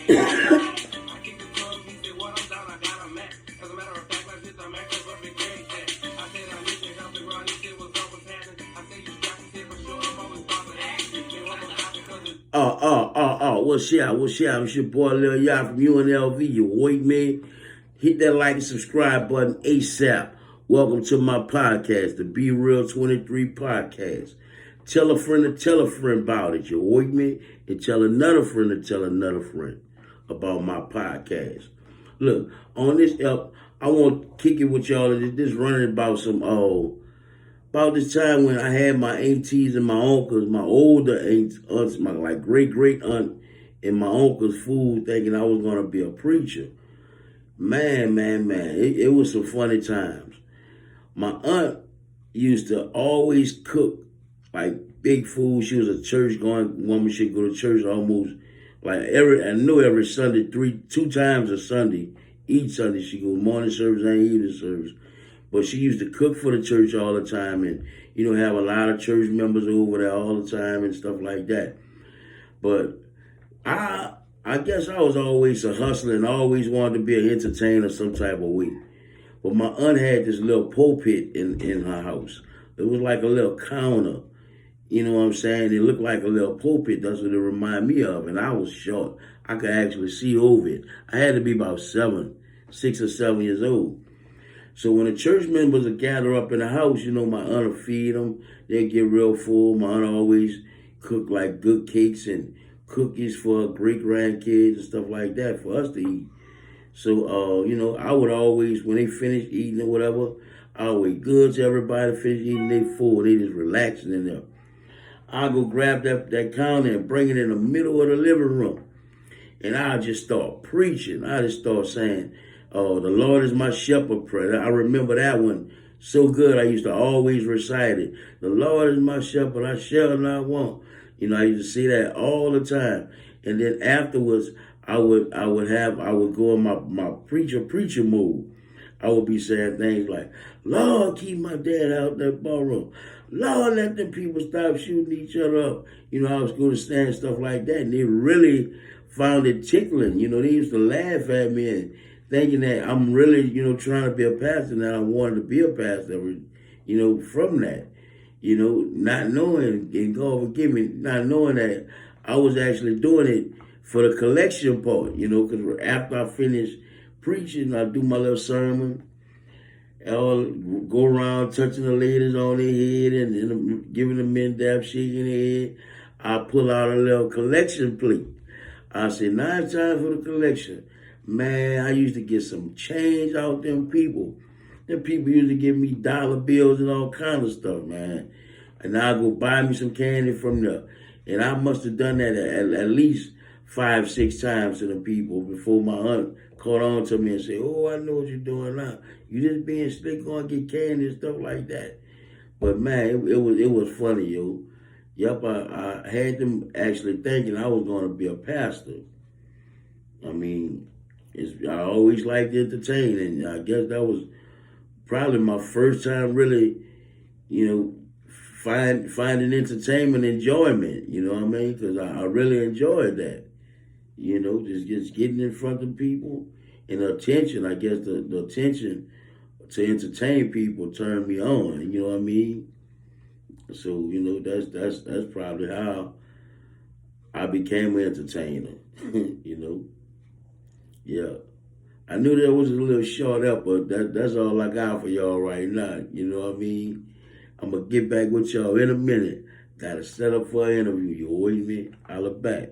What's up? What's up? It's your boy Lil Ya from UNLV. You wait, man. Hit that like and subscribe button ASAP. Welcome to my podcast, the Be Real 23 podcast. Tell a friend to tell a friend about it. You wait, me, and tell another friend to tell another friend about my podcast. Look, on this ep, I want to kick it with y'all. This running about some about this time when I had my aunts and my uncles, my older aunts, my like great aunt and my uncle's fool, thinking I was gonna be a preacher. Man, it was some funny times. My aunt used to always cook like big food. She was a church going woman. She'd go to church almost like every Sunday, two times a Sunday. Each Sunday she go morning service and evening service. But she used to cook for the church all the time and, have a lot of church members over there all the time and stuff like that. But I guess I was always a hustler and I always wanted to be an entertainer some type of way. But my aunt had this little pulpit in her house. It was like a little counter. You know what I'm saying? It looked like a little pulpit. That's what it reminded me of. And I was short. I could actually see over it. I had to be about 6 or 7 years old. So when the church members would gather up in the house, my aunt would feed them. They'd get real full. My aunt always cooked like good cakes and cookies for great grandkids and stuff like that for us to eat. So, I would always, when they finished eating or whatever, I would wait good till everybody finished eating their food. They just relaxing in there. I'd go grab that counter and bring it in the middle of the living room. And I'd just start preaching. I just start saying, "Oh, the Lord is my shepherd," prayer. I remember that one so good. I used to always recite it. The Lord is my shepherd, I shall not want. I used to say that all the time. And then afterwards, I would go in my preacher mode. I would be saying things like, "Lord, keep my dad out that ballroom. Lord, let them people stop shooting each other up." I was going to stand stuff like that. And they really found it tickling. They used to laugh at me and thinking that I'm really, trying to be a pastor, and that I wanted to be a pastor, from that. Not knowing, and God forgive me, not knowing that I was actually doing it for the collection part, because after I finish preaching, I do my little sermon, I'll go around touching the ladies on their head and giving them men dap, shaking their head. I pull out a little collection plate. I say, 9 times for the collection. Man, I used to get some change out them people. Them people used to give me dollar bills and all kind of stuff, man. And I'd go buy me some candy from there. And I must have done that at least 5, 6 times to the people before my aunt caught on to me and said, "Oh, I know what you're doing now. You just being slick, going to get candy and stuff like that." But man, it was funny, yo. Yep, I had them actually thinking I was going to be a pastor. I mean, I always liked to entertain, and I guess that was probably my first time really, finding entertainment, enjoyment, you know what I mean? Because I really enjoyed that, just getting in front of people. And the attention, I guess the attention to entertain people turned me on, you know what I mean? So, that's probably how I became an entertainer, Yeah. I knew that was a little short up, but that's all I got for y'all right now. You know what I mean? I'm going to get back with y'all in a minute. Got to set up for an interview. You with me? Holla back.